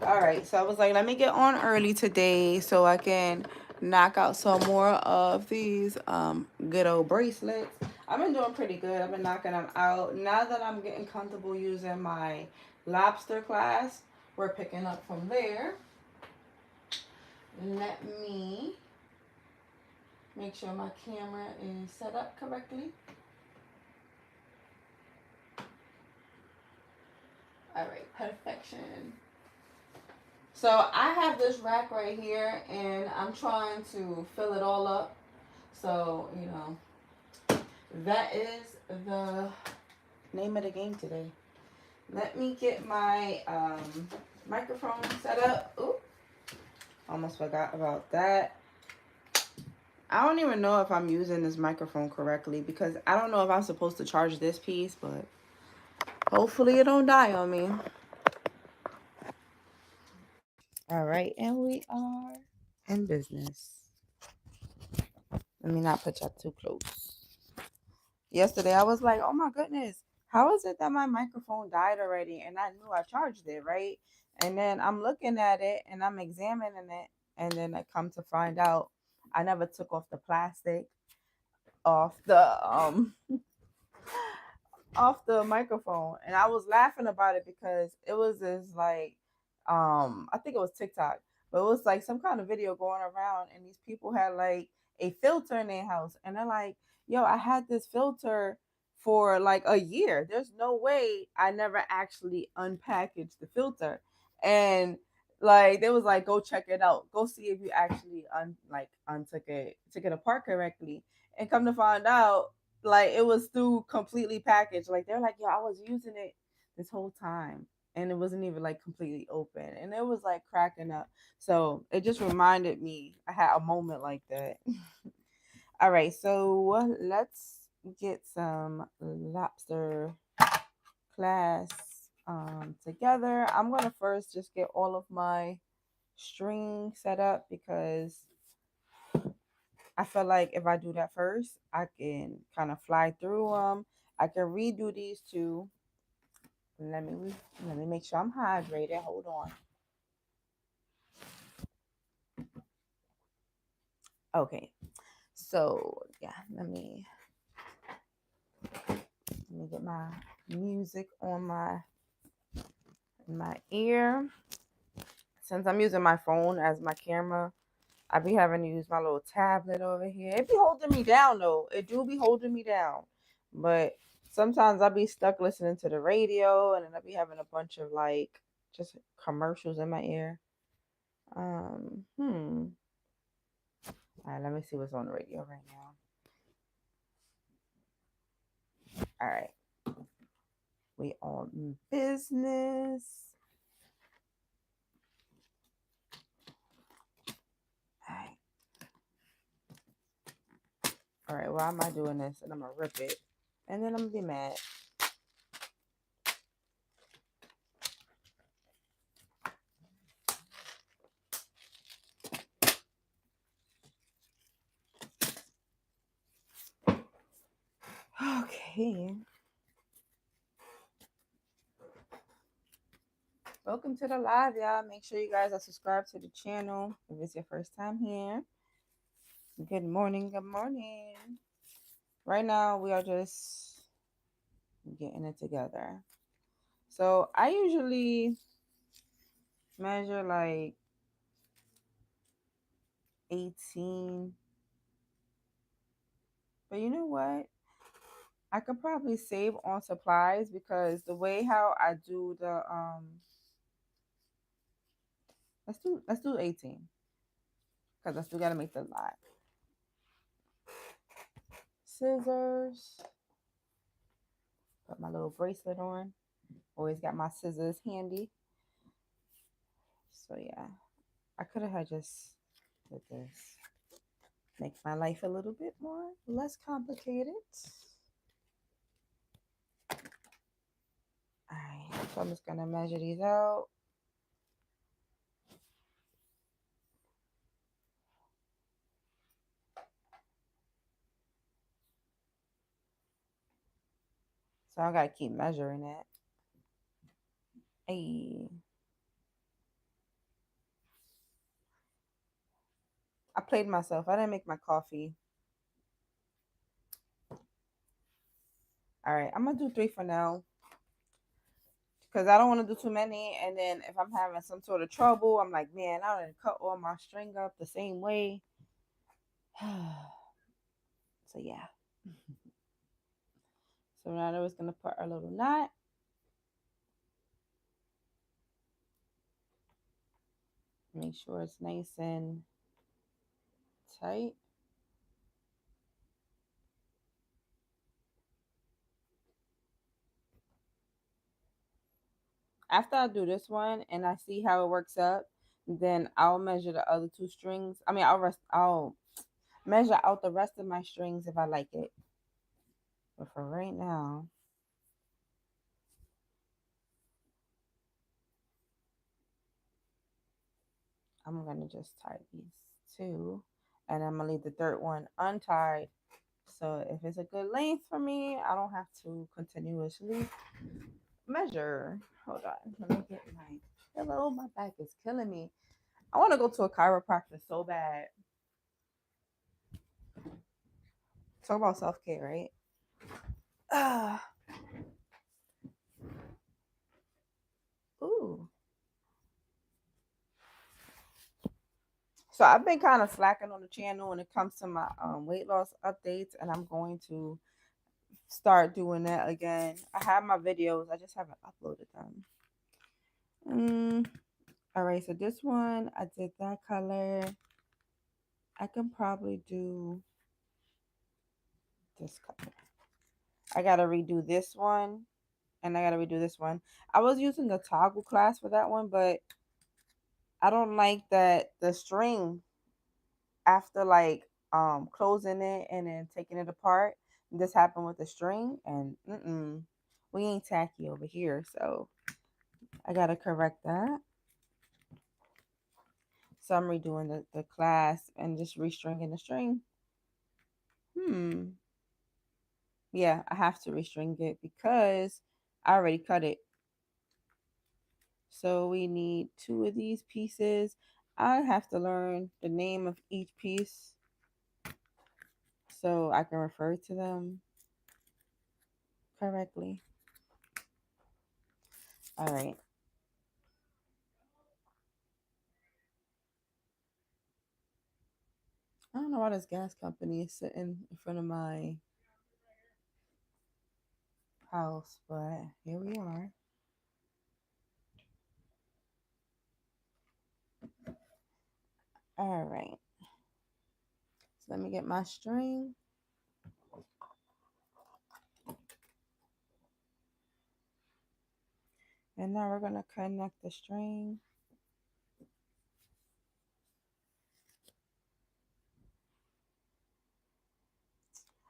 All right, so I was like, let me get on early today so I can knock out some more of these good old bracelets. I've been doing pretty good. I've been knocking them out. Now that I'm getting comfortable using my lobster class, we're picking up from there. Let me make sure my camera is set up correctly. All right, perfection. So I have this rack right here and I'm trying to fill it all up. So, that is the name of the game today. Let me get my microphone set up. Ooh, almost forgot about that. I don't even know if I'm using this microphone correctly because I don't know if I'm supposed to charge this piece, but hopefully it don't die on me. All right, and we are in business. Let me not put y'all too close. Yesterday I was like, oh my goodness, how is it that my microphone died already? And I knew I charged it, right? And then I'm looking at it and I'm examining it. And then I come to find out I never took off the plastic off the off the microphone. And I was laughing about it because it was this like I think it was TikTok, but it was like some kind of video going around and these people had like a filter in their house and they're like, yo, I had this filter for like a year. There's no way I never actually unpackaged the filter. And like they was like, go check it out. Go see if you actually untook it, took it apart correctly. And come to find out, like it was through completely packaged. Like they're like, yo, I was using it this whole time and it wasn't even like completely open. And it was like cracking up. So it just reminded me I had a moment like that. All right, so let's get some lobster class together. I'm gonna first just get all of my string set up because I feel like if I do that first, I can kind of fly through them. I can redo these two. Let me let me make sure I'm hydrated. Hold on. Okay. So yeah, let me get my music on my ear. Since I'm using my phone as my camera, I be having to use my little tablet over here. It be holding me down though. It do be holding me down. But sometimes I be stuck listening to the radio and then I be having a bunch of like just commercials in my ear. All right, let me see what's on the radio right now. All right. We on business. All right. All right, why am I doing this? And I'm gonna rip it. And then I'm gonna be mad. Okay. Welcome to the live, y'all. Make sure you guys are subscribed to the channel if it's your first time here. Good morning. Good morning. Right now, we are just getting it together. So I usually measure like 18. But you know what? I could probably save on supplies because the way how I do the let's do 18 because I still gotta make the lot. Scissors. Put my little bracelet on. Always got my scissors handy. So yeah, I could have just did this. Make my life a little bit more less complicated. All right, so I'm just gonna measure these out. So I gotta keep measuring it. Hey. I played myself. I didn't make my coffee. All right, I'm gonna do 3 for now because I don't want to do too many. And then if I'm having some sort of trouble, I'm like, man, I didn't cut all my string up the same way. So yeah. So now I was gonna put our little knot. Make sure it's nice and tight. After I do this one and I see how it works up, then I'll measure the other 2 strings. I mean, I'll measure out the rest of my strings if I like it. But for right now, I'm gonna just tie these 2, and I'm gonna leave the third one untied. So if it's a good length for me, I don't have to continuously measure. Hold on, let me get my pillow. My back is killing me. I want to go to a chiropractor so bad. Talk about self care, right? Ah, ooh. So I've been kind of slacking on the channel when it comes to my weight loss updates, and I'm going to start doing that again. I have my videos, I just haven't uploaded them. All right, so this one I did that color. I can probably do this color. I gotta redo this one, and I gotta redo this one. I was using the toggle class for that one, but I don't like that the string after like closing it and then taking it apart. This happened with the string, and we ain't tacky over here, so I gotta correct that. So I'm redoing the class and just restringing the string. Yeah, I have to restring it because I already cut it. So we need 2 of these pieces. I have to learn the name of each piece so I can refer to them correctly. All right. I don't know why this gas company is sitting in front of my house, but here we are. All right. So let me get my string. And now we're going to connect the string.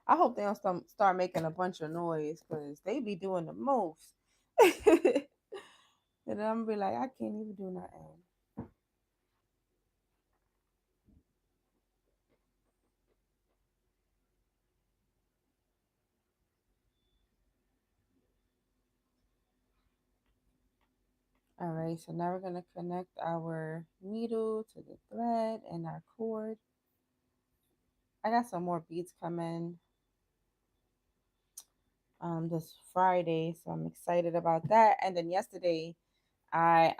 I hope they don't start making a bunch of noise because they be doing the most. And then I'm gonna be like, I can't even do nothing. All right, so now we're gonna connect our needle to the thread and our cord. I got some more beads coming this Friday, so I'm excited about that. And then yesterday I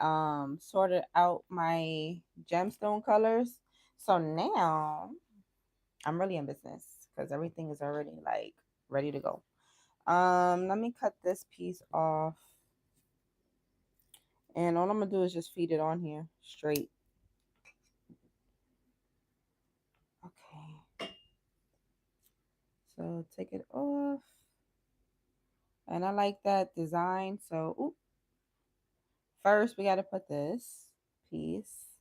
sorted out my gemstone colors. So now I'm really in business because everything is already like ready to go. Let me cut this piece off. And all I'm gonna do is just feed it on here straight. Okay. So take it off. And I like that design. So first we gotta put this piece.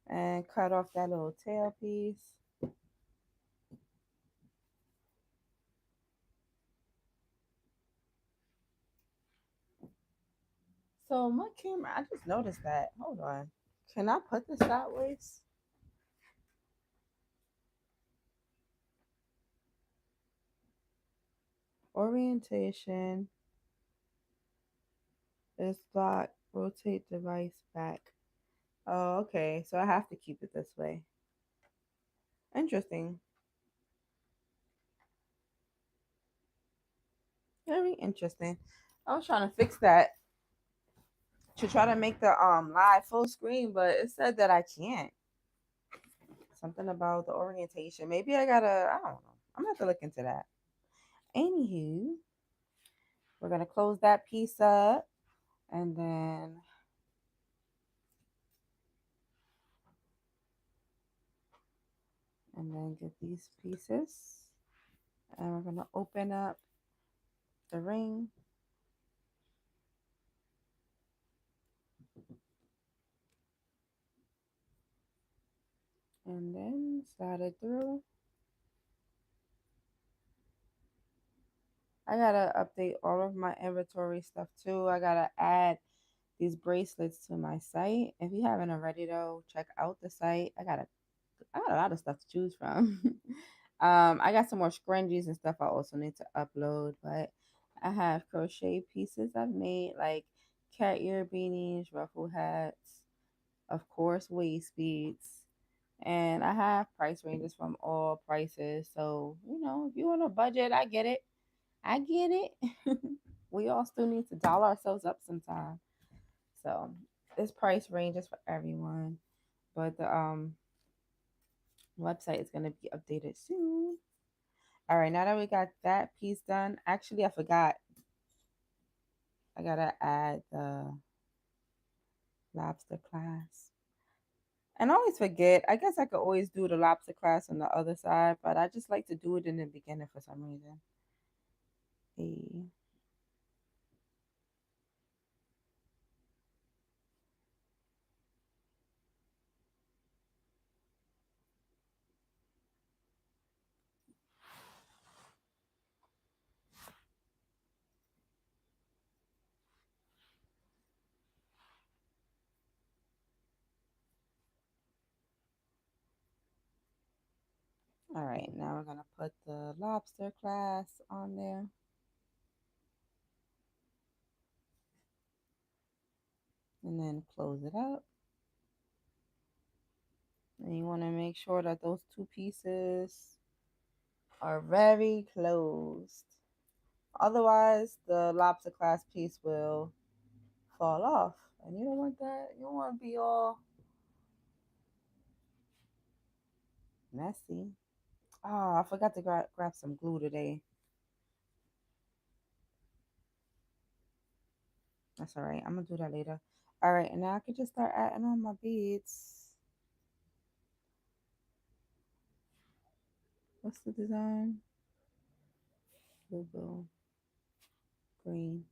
And cut off that little tail piece. So my camera, I just noticed that. Hold on. Can I put this sideways? Orientation is locked. Rotate device back. Oh, okay. So I have to keep it this way. Interesting. Very interesting. I was trying to fix that to try to make the live full screen, but it said that I can't. Something about the orientation. Maybe I gotta, I don't know. I'm gonna have to look into that. Anywho, we're gonna close that piece up and then get these pieces. And we're gonna open up the ring and then slide it through. I gotta update all of my inventory stuff too. I gotta add these bracelets to my site. If you haven't already though, check out the site. I got a lot of stuff to choose from. I got some more scrunchies and stuff I also need to upload, but I have crochet pieces I've made like cat ear beanies, ruffle hats, of course waist beads, and I have price ranges from all prices. So, if you want a budget, I get it. I get it. We all still need to doll ourselves up sometime. So this price ranges for everyone. But the website is gonna be updated soon. All right, now that we got that piece done, actually I forgot. I gotta add the lobster class. And I always forget. I guess I could always do the lobster class on the other side, but I just like to do it in the beginning for some reason. Hey. All right, now we're gonna put the lobster class on there. And then close it up. And you want to make sure that those two pieces are very closed. Otherwise, the lobster class piece will fall off. And you don't want that. You don't want to be all messy. Oh, I forgot to grab some glue today. That's all right. I'm going to do that later. All right, and now I can just start adding on my beads. What's the design? Blue, green.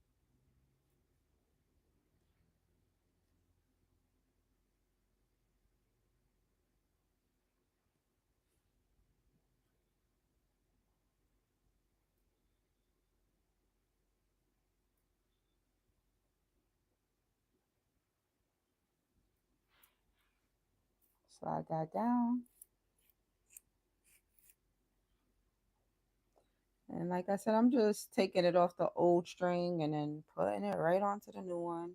Slide that down. And like I said, I'm just taking it off the old string and then putting it right onto the new one.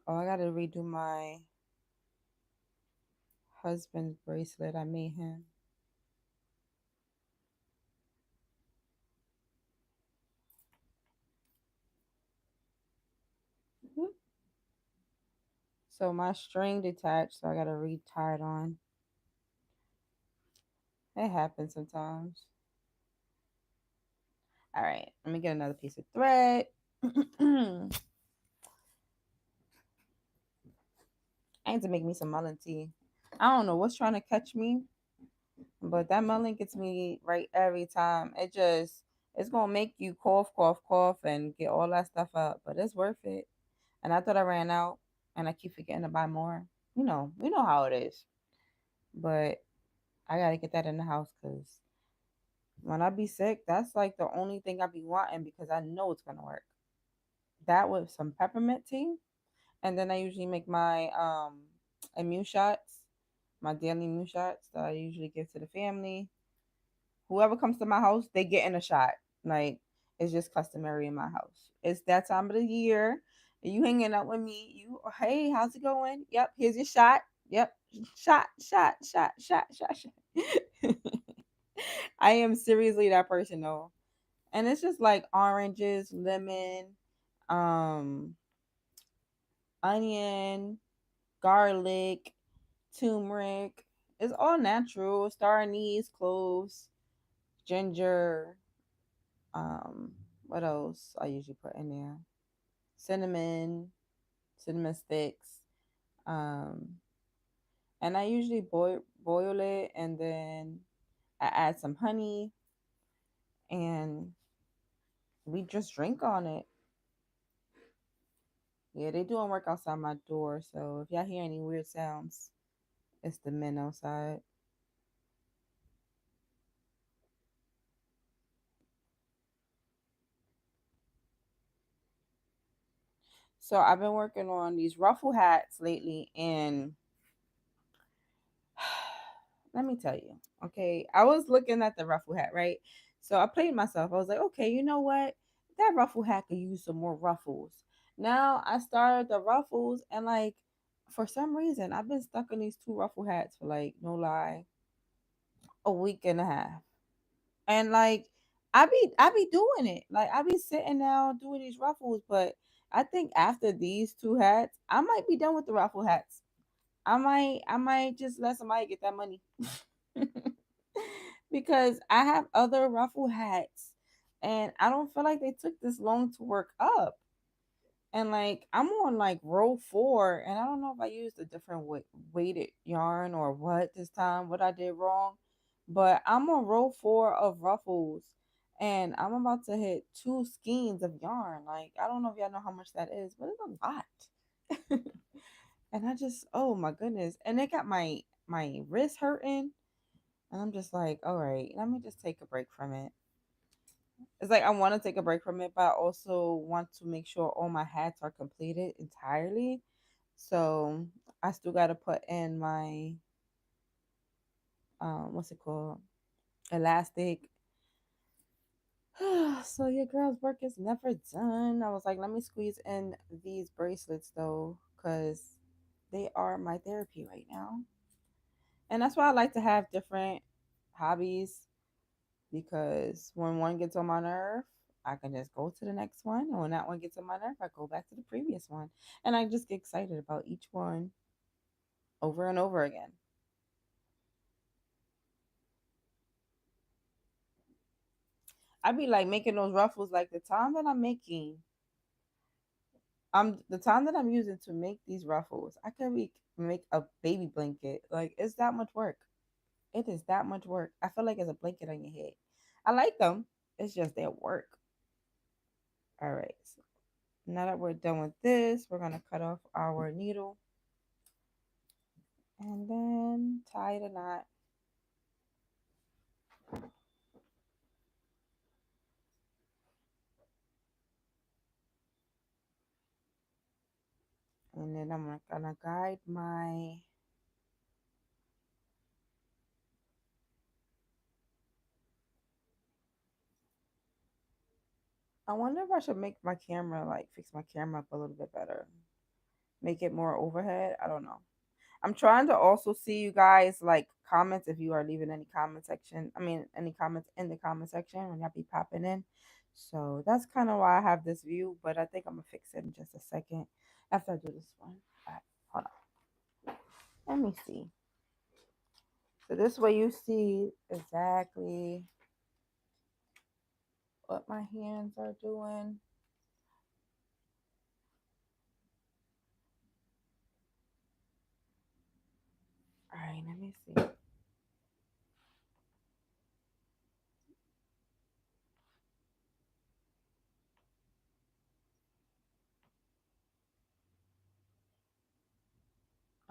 Oh, I gotta redo my husband's bracelet. I made him. Mhm. So my string detached, so I gotta re-tie it on. It happens sometimes. All right, let me get another piece of thread. I need to make me some mullein tea. I don't know what's trying to catch me, but that mullein gets me right every time. It's gonna make you cough, cough, cough, and get all that stuff up, but it's worth it. And I thought I ran out, and I keep forgetting to buy more. We know how it is. But I gotta get that in the house because when I be sick, that's like the only thing I be wanting because I know it's gonna work. That with some peppermint tea, and then I usually make my immune shots, my daily immune shots that I usually give to the family. Whoever comes to my house, they get in a shot. Like it's just customary in my house. It's that time of the year. You hanging out with me. You hey, how's it going? Yep, here's your shot. Yep. Shot, shot, shot, shot, shot, shot. I am seriously that person though. And it's just like oranges, lemon, um, onion, garlic, turmeric. It's all natural. Star anise, cloves, ginger. Um, what else I usually put in there? Cinnamon, cinnamon sticks. Um, and I usually boil it, and then I add some honey, and we just drink on it. Yeah, they doing work outside my door, so if y'all hear any weird sounds, it's the men outside. So I've been working on these ruffle hats lately, and let me tell you, okay, I was looking at the ruffle hat, right? So I played myself. I was like, okay, you know what? That ruffle hat could use some more ruffles. Now I started the ruffles, and like for some reason, I've been stuck in these two ruffle hats for like no lie, a week and a half. And like I be doing it. Like I be sitting down doing these ruffles, but I think after these two hats, I might be done with the ruffle hats. I might just let somebody get that money. Because I have other ruffle hats and I don't feel like they took this long to work up. And like I'm on like row 4, and I don't know if I used a different weighted yarn or what this time, what I did wrong, but I'm on row 4 of ruffles, and I'm about to hit 2 skeins of yarn. Like I don't know if y'all know how much that is, but it's a lot. And I just, oh my goodness, and it got my wrist hurting, and I'm just like, all right, let me just take a break from it. It's like I want to take a break from it, but I also want to make sure all my hats are completed entirely. So I still got to put in my what's it called, elastic. So your girl's work is never done. I was like, let me squeeze in these bracelets though, because they are my therapy right now, and that's why I like to have different hobbies, because when one gets on my nerve, I can just go to the next one. And when that one gets on my nerve, I go back to the previous one. And I just get excited about each one over and over again. I be like making those ruffles, like the time that I'm making, the time that I'm using to make these ruffles, I could make a baby blanket. Like it's that much work. It is that much work. I feel like it's a blanket on your head. I like them. It's just their work. All right. So now that we're done with this, we're gonna cut off our needle and then tie the knot. And then I'm gonna guide my, I wonder if I should make my camera, like fix my camera up a little bit better, make it more overhead. I don't know. I'm trying to also see you guys like comments, if you are leaving any comment section. I mean, any comments in the comment section when y'all be popping in. So that's kind of why I have this view, but I think I'm gonna fix it in just a second after I do this one. All right, hold on. Let me see. So this way you see exactly what my hands are doing. All right, let me see.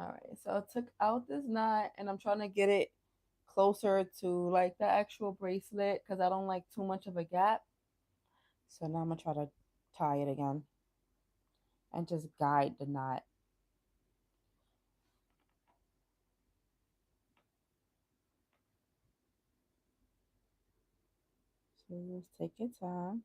All right, so I took out this knot and I'm trying to get it closer to like the actual bracelet because I don't like too much of a gap. So now I'm gonna try to tie it again and just guide the knot. So just take your time.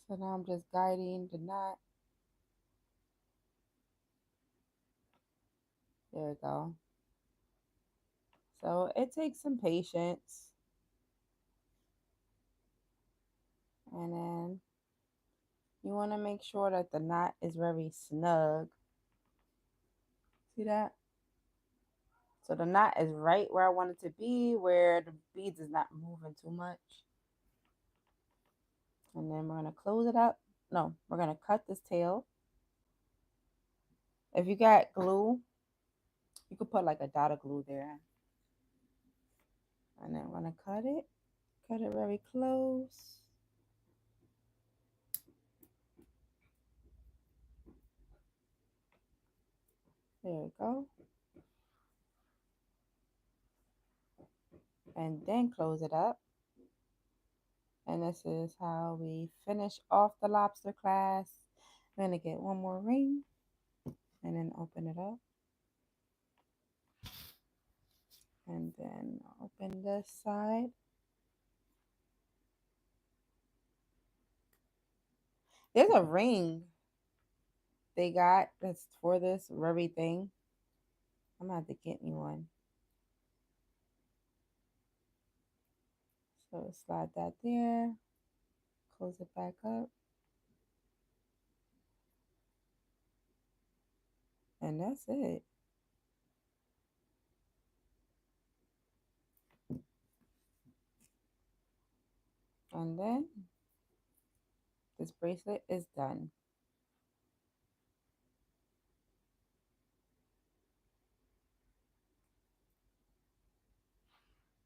So now I'm just guiding the knot. There we go. So it takes some patience. And then you want to make sure that the knot is very snug. See that? So the knot is right where I want it to be, where the beads is not moving too much. And then we're going to close it up. No, we're going to cut this tail. If you got glue, you could put like a dot of glue there. And then we're going to cut it. Cut it very close. There we go. And then close it up. And this is how we finish off the lobster class. I'm going to get one more ring and then open it up. And then open this side. There's a ring they got that's for this very thing. I'm gonna have to get me one. So slide that there, close it back up, and that's it. And then this bracelet is done.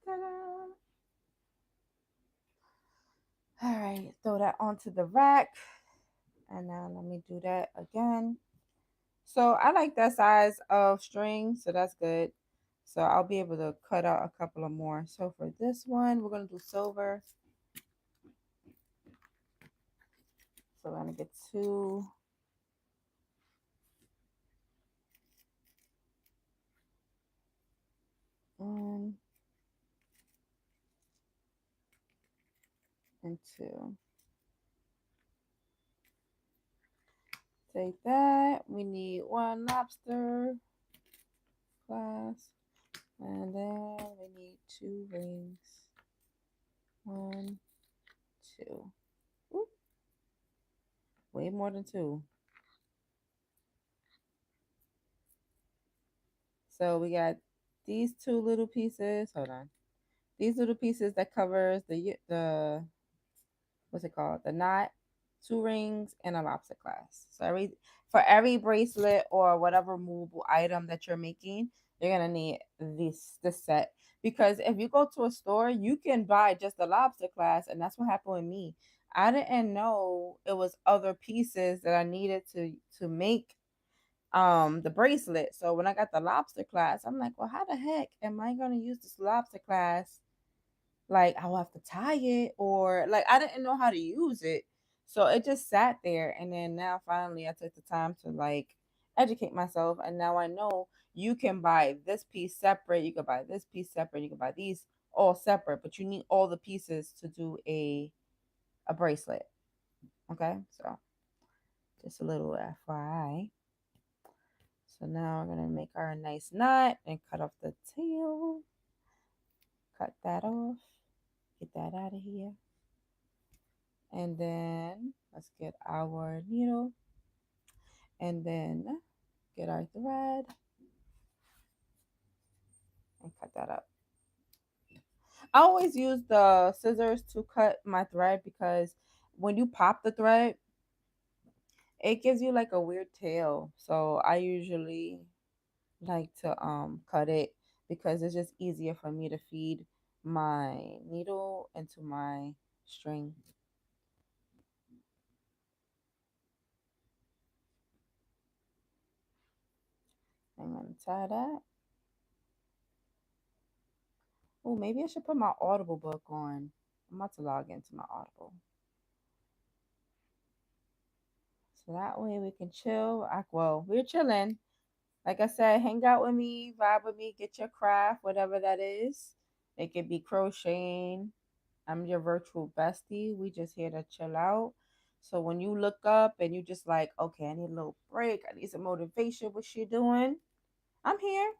Ta-da! All right, throw that onto the rack. And now let me do that again. So I like that size of string, so that's good. So I'll be able to cut out a couple of more. So for this one, we're gonna do silver. So we're gonna get two. One and two. Take that. We need one lobster glass. And then we need two rings. One, two. Ooh, way more than two. So we got these two little pieces. Hold on. These little pieces that covers the what's it called? The knot, two rings, and a lobster clasp. So for every bracelet or whatever movable item that you're making, you're gonna need this set. Because if you go to a store, you can buy just the lobster clasp, and that's what happened with me. I didn't know it was other pieces that I needed to make the bracelet. So when I got the lobster clasp, I'm like, well, how the heck am I gonna use this lobster clasp? Like I will have to tie it, or like I didn't know how to use it. So it just sat there, and then now finally I took the time to like educate myself, and now I know you can buy this piece separate, you can buy this piece separate, you can buy these all separate, but you need all the pieces to do a bracelet. Okay? So just a little FYI. So now we're gonna make our nice knot and cut off the tail. Cut that off. Get that out of here. And then let's get our needle and then get our thread and cut that up. I always use the scissors to cut my thread because when you pop the thread, it gives you like a weird tail. So I usually like to cut it because it's just easier for me to feed my needle into my string. I'm going to tie that. Oh, maybe I should put my Audible book on. I'm about to log into my Audible. So that way we can chill. Well, we're chilling. Like I said, hang out with me, vibe with me, get your craft, whatever that is. It could be crocheting. I'm your virtual bestie. We just here to chill out. So when you look up and you just like, okay, I need a little break. I need some motivation. What you doing? I'm here.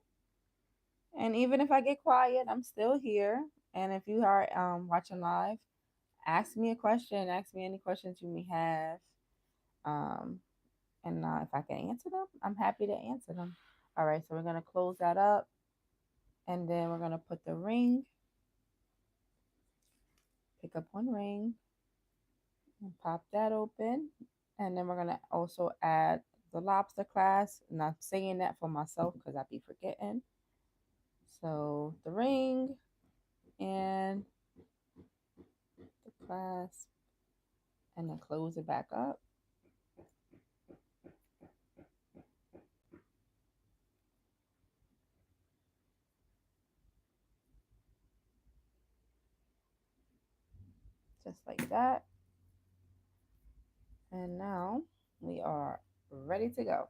And even if I get quiet, I'm still here. And if you are watching live, ask me a question. Ask me any questions you may have. Um, and if I can answer them, I'm happy to answer them. All right, so we're gonna close that up, and then we're gonna put the ring. Pick up one ring and pop that open, and then we're gonna also add the lobster clasp. And I'm saying that for myself because I be forgetting. So the ring and the clasp, and then close it back up. Just like that. And now we are ready to go.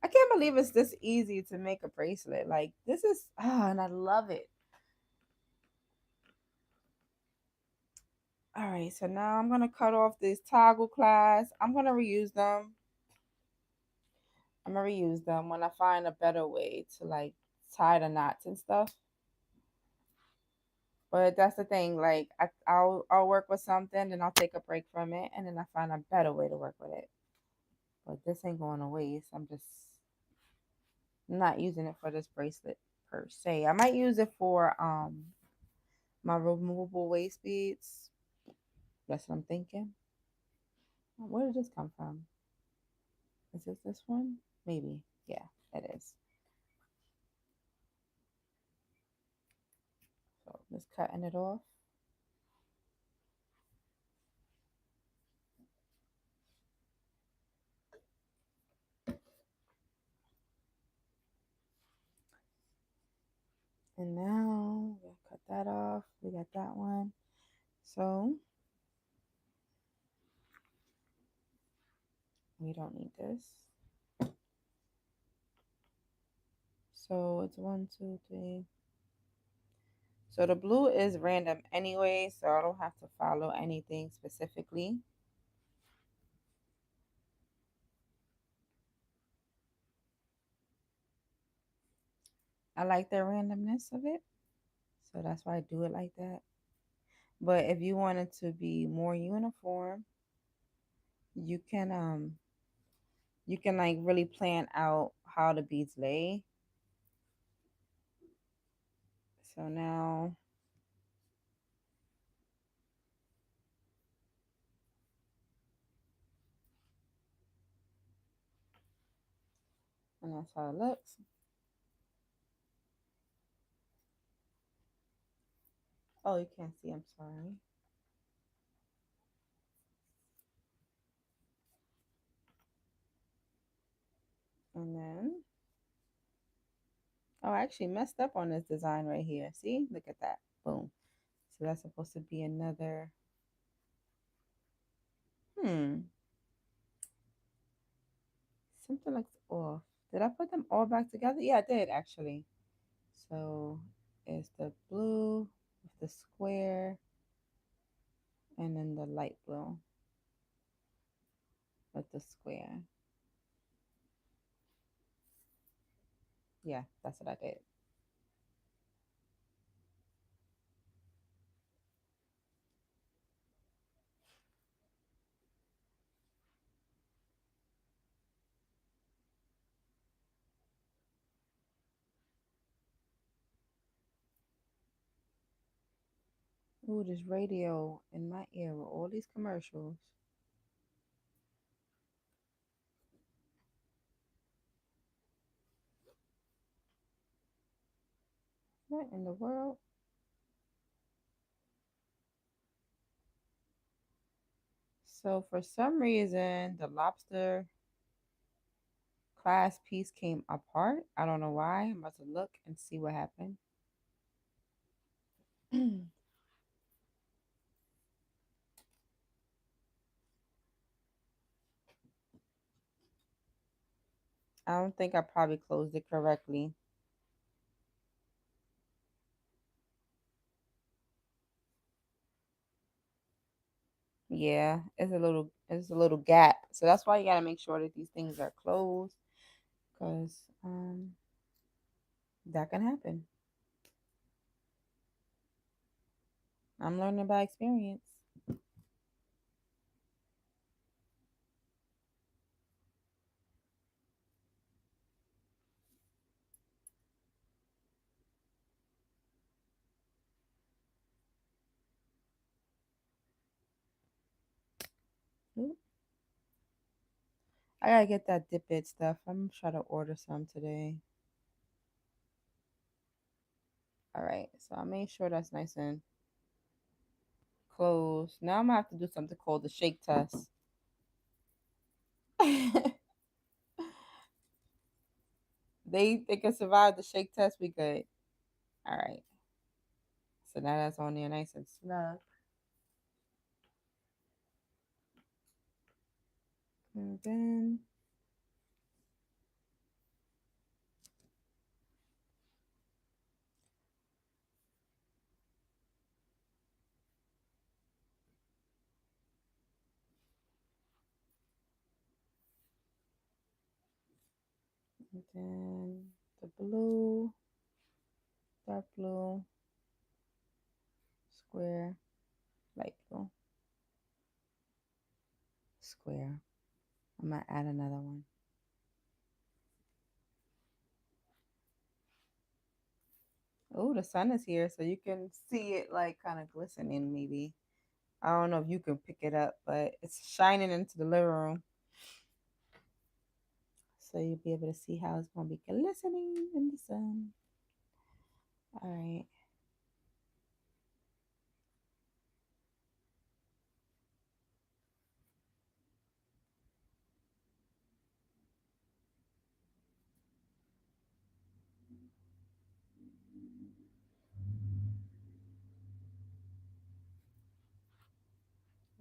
I can't believe it's this easy to make a bracelet. Like this is and I love it. All right, so now I'm gonna cut off this toggle clasp. I'm gonna reuse them. I'm gonna reuse them when I find a better way to like tie the knots and stuff. But that's the thing, like I'll work with something, then I'll take a break from it, and then I find a better way to work with it. But this ain't going to waste. I'm just not using it for this bracelet per se. I might use it for my removable waist beads. That's what I'm thinking. Where did this come from? Is this one? Maybe. Yeah, it is. So just cutting it off. And now we'll cut that off. We got that one. So we don't need this. So it's 1, 2, 3. So the blue is random anyway, so I don't have to follow anything specifically. I like the randomness of it, so that's why I do it like that. But if you want it to be more uniform, you can like really plan out how the beads lay. So now and that's how it looks. Oh, you can't see, I'm sorry. And then oh, I actually messed up on this design right here. See? Look at that. Boom. So that's supposed to be another. Hmm. Something looks off. Did I put them all back together? Yeah, I did actually. So it's the blue with the square and then the light blue with the square. Yeah, that's what I did. Ooh, this radio in my ear with all these commercials. What in the world? So for some reason, the lobster class piece came apart. I don't know why. I'm about to look and see what happened. I don't think I probably closed it correctly. Yeah, it's a little gap. So that's why you gotta make sure that these things are closed, because that can happen. I'm learning by experience. Oop. I gotta get that dip it stuff. I'm gonna try to order some today. All right, so I made sure that's nice and closed. Now I'm gonna have to do something called the shake test. They can survive the shake test. We good. All right. So now that's on there nice and snug. And then the blue, dark blue, square, light blue, square. I'm gonna add another one. Oh, the sun is here, so you can see it like kind of glistening, maybe. I don't know if you can pick it up, but it's shining into the living room. So you'll be able to see how it's gonna be glistening in the sun. All right.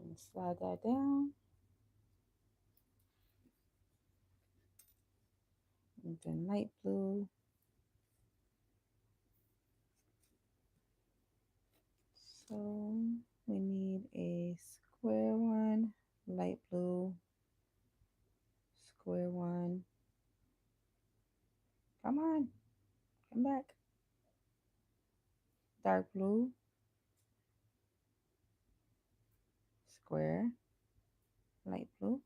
And slide that down. And then light blue. So we need a square one, light blue, square one. Come on, come back. Dark blue, square, light blue,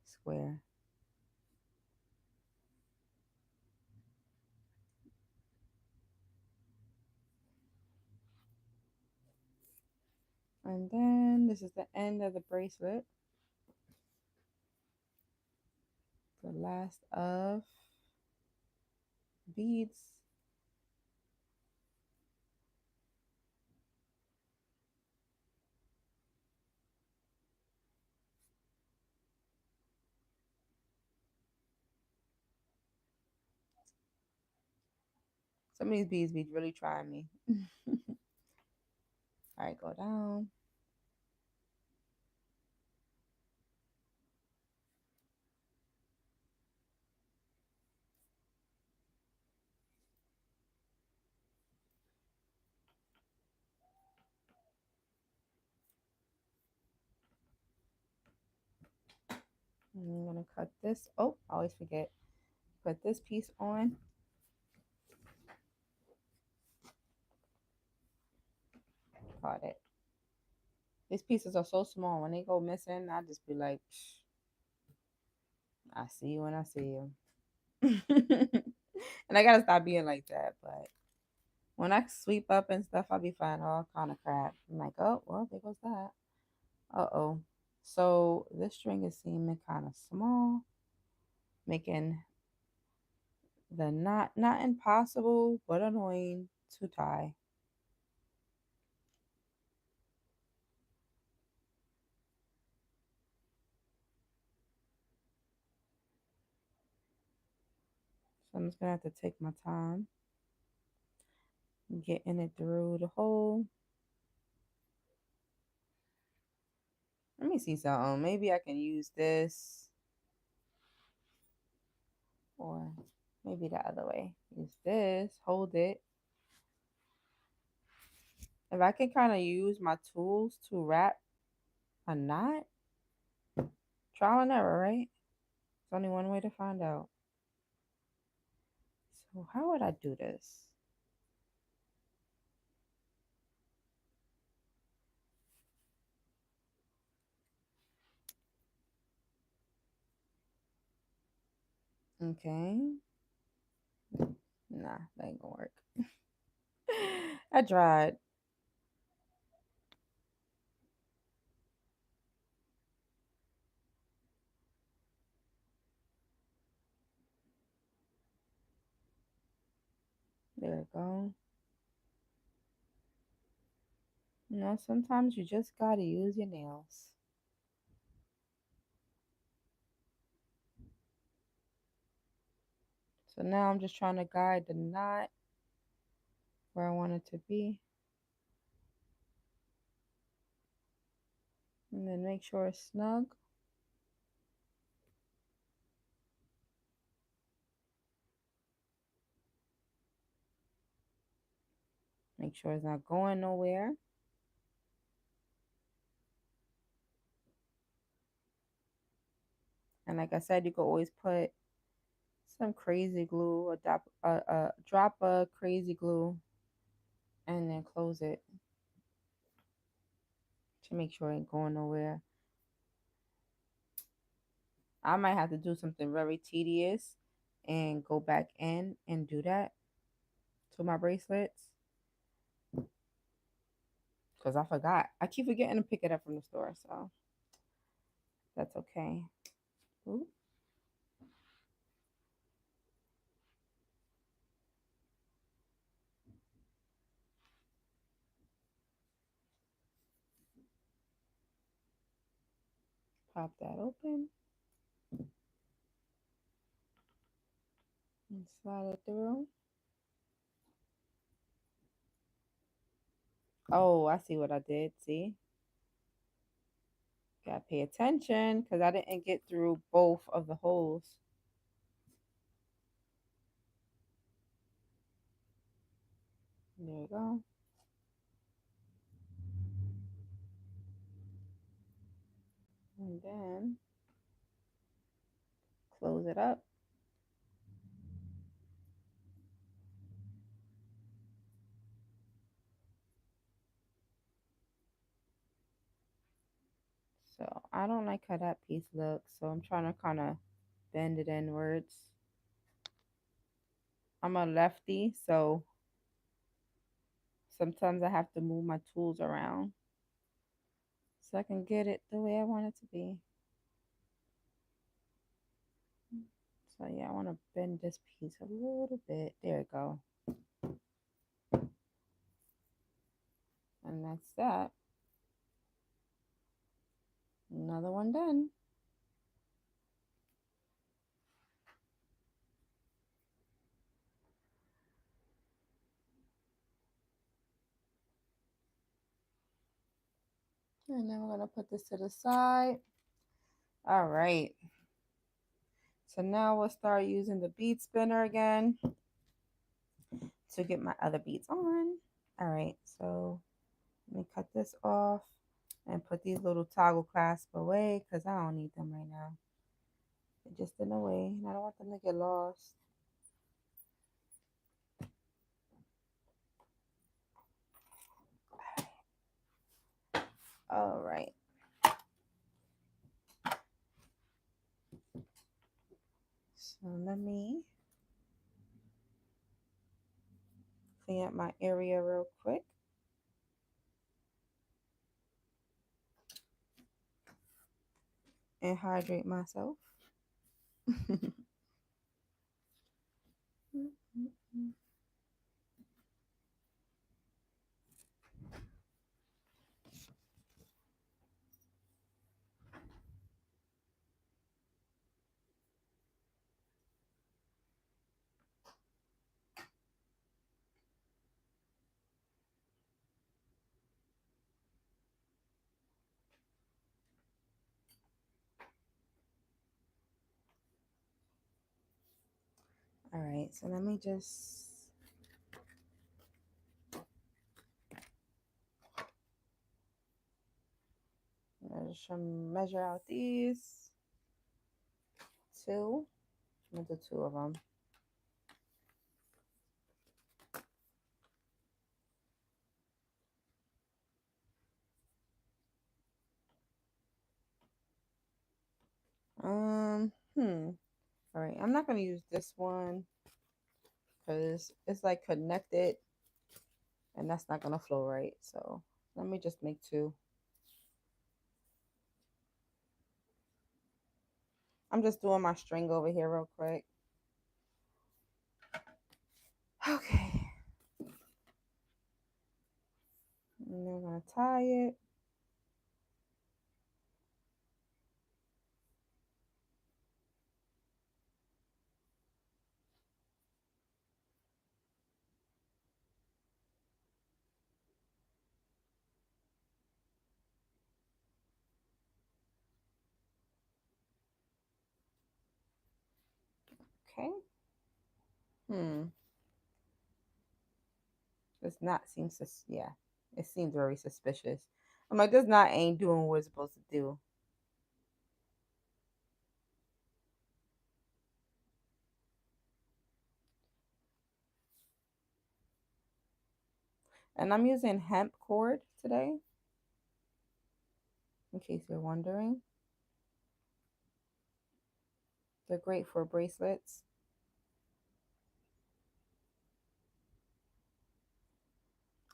square. And then this is the end of the bracelet. The last of beads. Some of these beads be really trying me. All right, go down. I'm gonna cut this. Oh, I always forget. Put this piece on. Caught it. These pieces are so small. When they go missing, I just be like, "Psh, I see you when I see you." And I gotta stop being like that. But when I sweep up and stuff, I'll be finding all kind of crap. I'm like, oh well, there goes that. Uh-oh. So this string is seeming kind of small, making the knot not impossible but annoying to tie. So I'm just gonna have to take my time getting it through the hole. Let me see something. Maybe I can use this, or maybe the other way. Use this, hold it. If I can kind of use my tools to wrap a knot, trial and error, right? There's only one way to find out. So how would I do this? Okay. Nah, that ain't gonna work. I tried. There we go. You know, sometimes you just gotta use your nails. So now I'm just trying to guide the knot where I want it to be. And then make sure it's snug. Make sure it's not going nowhere. And like I said, you could always put some crazy glue, a drop of crazy glue, and then close it to make sure it ain't going nowhere. I might have to do something very tedious and go back in and do that to my bracelets because I forgot. I keep forgetting to pick it up from the store, so that's okay. Ooh. Pop that open and slide it through. Oh, I see what I did. See? Gotta pay attention because I didn't get through both of the holes. There we go. And then close it up. So I don't like how that piece looks, so I'm trying to kind of bend it inwards. I'm a lefty, so sometimes I have to move my tools around so I can get it the way I want it to be. So yeah, I want to bend this piece a little bit. There we go. And that's that. Another one done. And then we're going to put this to the side. All right. So now we'll start using the bead spinner again to get my other beads on. All right, so let me cut this off and put these little toggle clasps away because I don't need them right now. They're just in the way and I don't want them to get lost. All right. So let me clean up my area real quick. And hydrate myself. All right, so let me just measure out these two. I'm gonna do two of them. All right, I'm not gonna use this one because it's like connected and that's not gonna flow right. So let me just make two. I'm just doing my string over here real quick. Okay. And then we're gonna tie it. Okay. Does not seem yeah. It seems very suspicious. I'm like, this knot ain't doing what it's supposed to do. And I'm using hemp cord today, in case you're wondering. They're great for bracelets.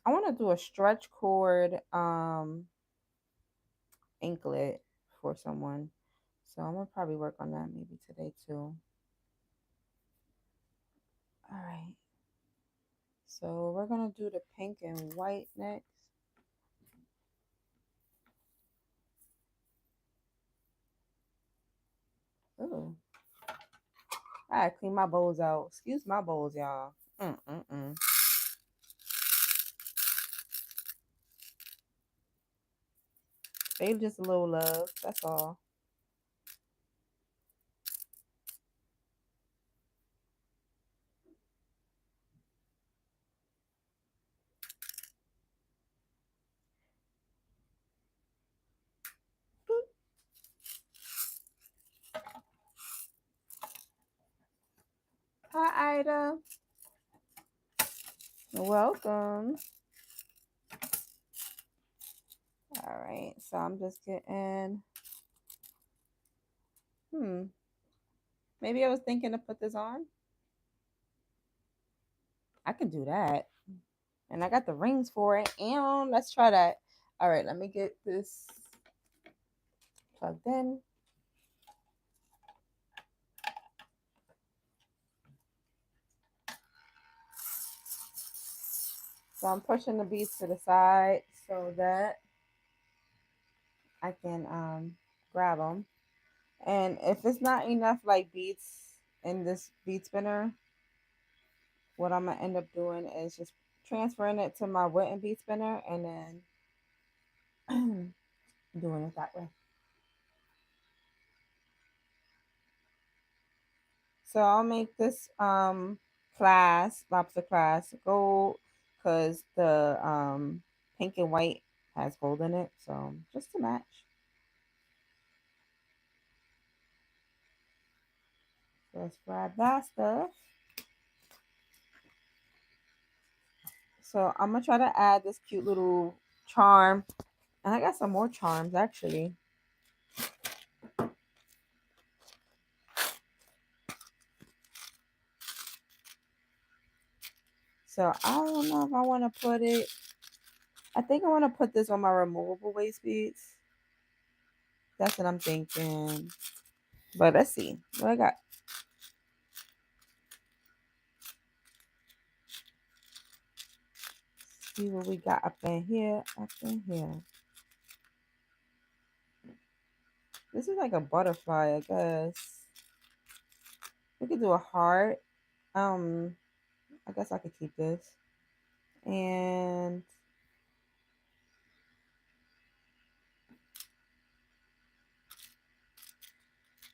I want to do a stretch cord anklet for someone. So I'm gonna probably work on that maybe today too. All right. So we're gonna do the pink and white next. Ooh. I gotta clean my bowls out. Excuse my bowls, y'all. They just a little love. That's all. Hi, Ida. Welcome. All right. So I'm just getting. Maybe I was thinking to put this on. I can do that. And I got the rings for it. And let's try that. All right. Let me get this plugged in. So I'm pushing the beads to the side so that I can grab them. And if it's not enough like beads in this bead spinner, what I'm gonna end up doing is just transferring it to my wooden bead spinner and then doing it that way. So I'll make this lobster class gold because the pink and white has gold in it. So just to match. So let's grab that stuff. So I'm gonna try to add this cute little charm. And I got some more charms actually. So I don't know if I want to put it. I think I want to put this on my removable waist beads. That's what I'm thinking. But let's see what I got. See what we got up in here. Up in here. This is like a butterfly, I guess. We could do a heart. I guess I could keep this. And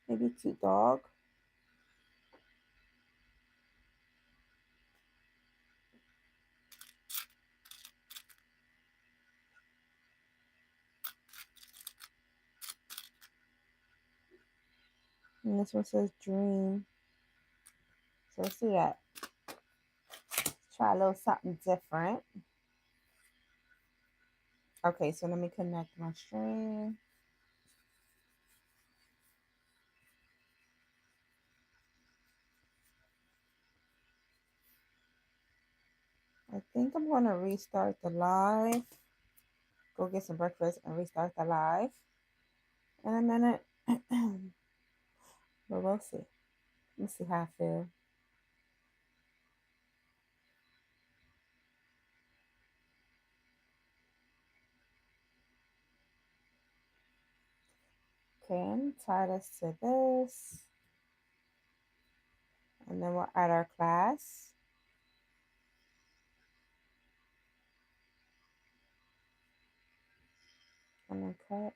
maybe cute dog. And this one says dream. So let's do that. Try a little something different. Okay, so let me connect my string. I think I'm going to restart the live. Go get some breakfast and restart the live in a minute. But we'll see. Let's see how I feel. Okay, and tie this to this. And then we'll add our class. And then cut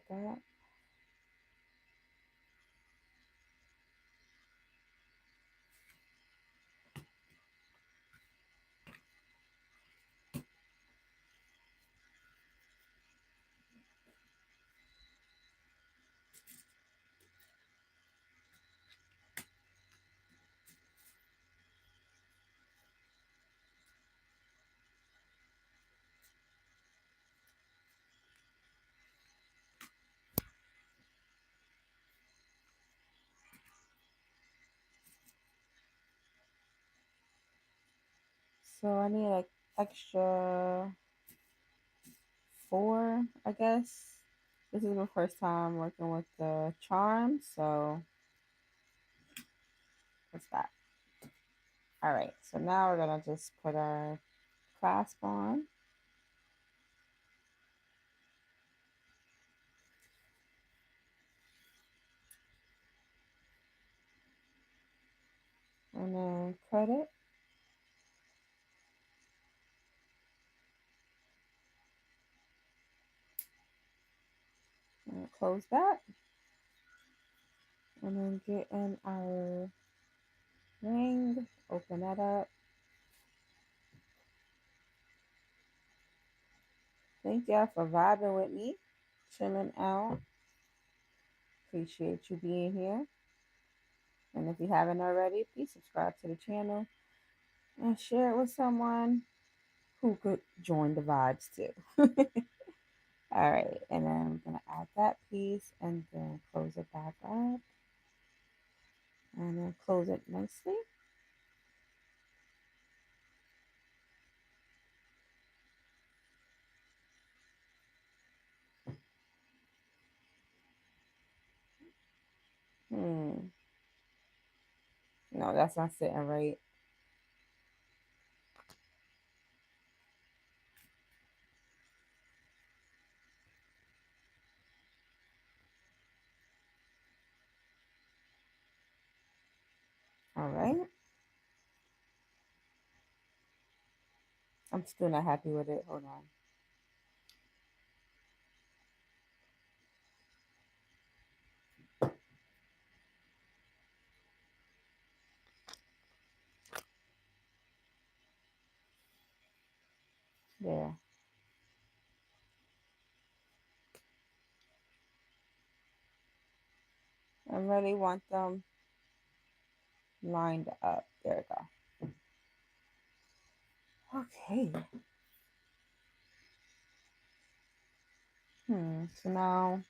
that. So I need like extra 4, I guess. This is my first time working with the charm, so what's that? All right, so now we're gonna just put our clasp on. And then cut it. And close that. And then get in our ring, open that up. Thank y'all for vibing with me, chilling out. Appreciate you being here. And if you haven't already, please subscribe to the channel and share it with someone who could join the vibes too. All right, and then I'm gonna add that piece and then close it back up and then close it nicely. No, that's not sitting right. All right. I'm still not happy with it. Hold on. There. I really want them lined up. There we go. Okay. So now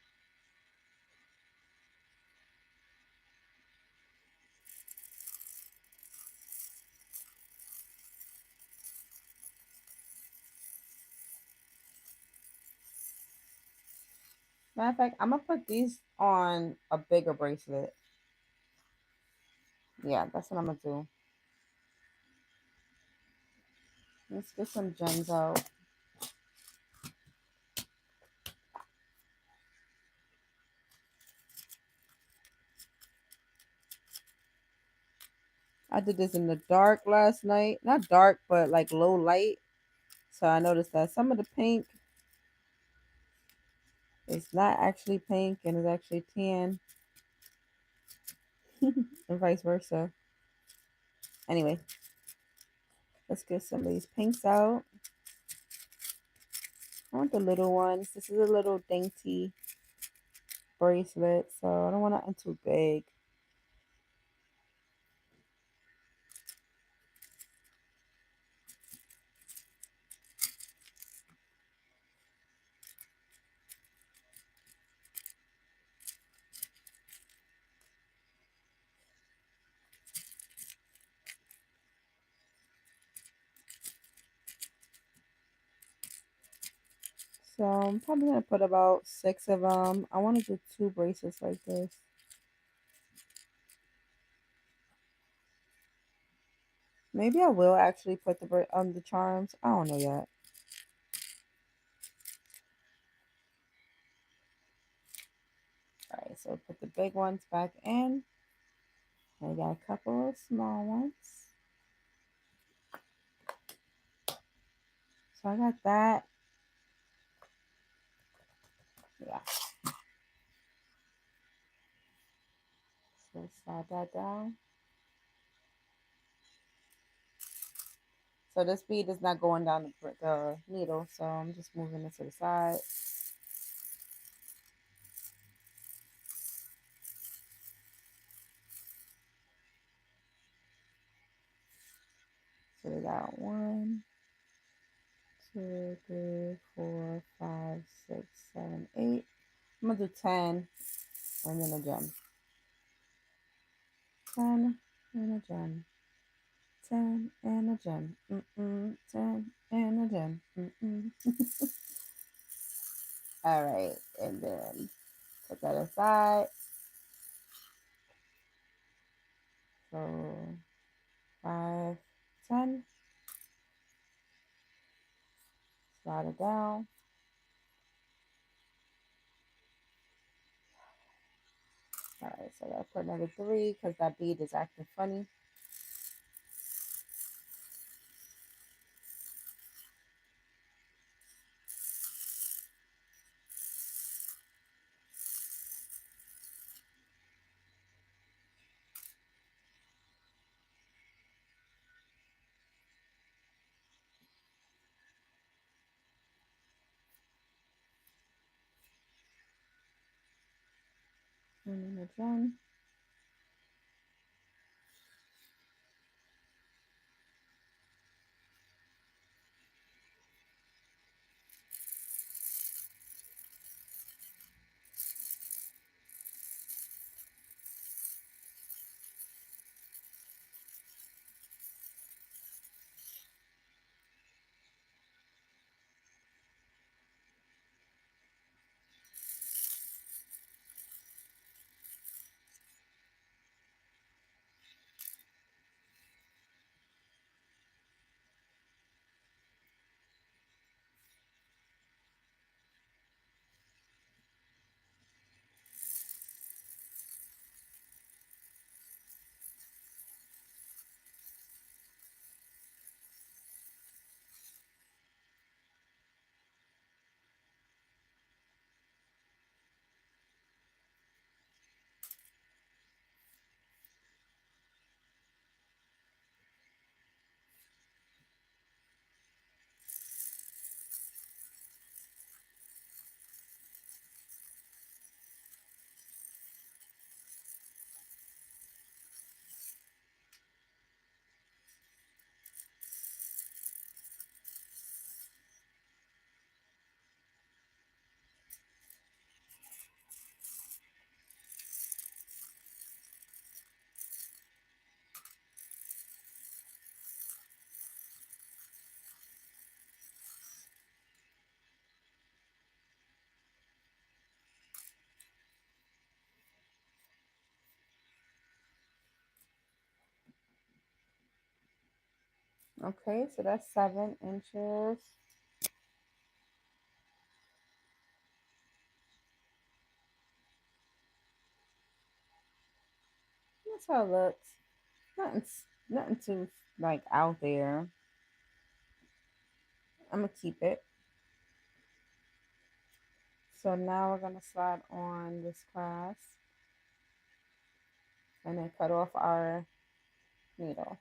matter of fact, I'm gonna put these on a bigger bracelet. Yeah, that's what I'm gonna do. Let's get some gems out. I did this in the dark last night. Not dark, but like low light. So I noticed that some of the pink is not actually pink and is actually tan. And vice versa. Anyway, let's get some of these pinks out. I want the little ones. This is a little dainty bracelet, so I don't want nothing too big. So I'm probably gonna put about 6 of them. I want to do 2 bracelets like this. Maybe I will actually put the charms. I don't know yet. All right, so put the big ones back in. I got a couple of small ones. So I got that. Yeah. So slide that down. So this bead is not going down the needle, so I'm just moving it to the side. So we got 1, 2, 3, 4, 5, 6, 7, 8. I'm gonna do 10 and then a gem. 10 and a gem. 10 and a gem. 10 and a gem. All right, and then put that aside. So 5, 10. Slide it down. All right, so I gotta put another 3 because that bead is acting funny. And then a gem. Okay, so that's 7 inches. That's how it looks. Nothing too like out there. I'm gonna keep it. So now we're gonna slide on this clasp and then cut off our needle.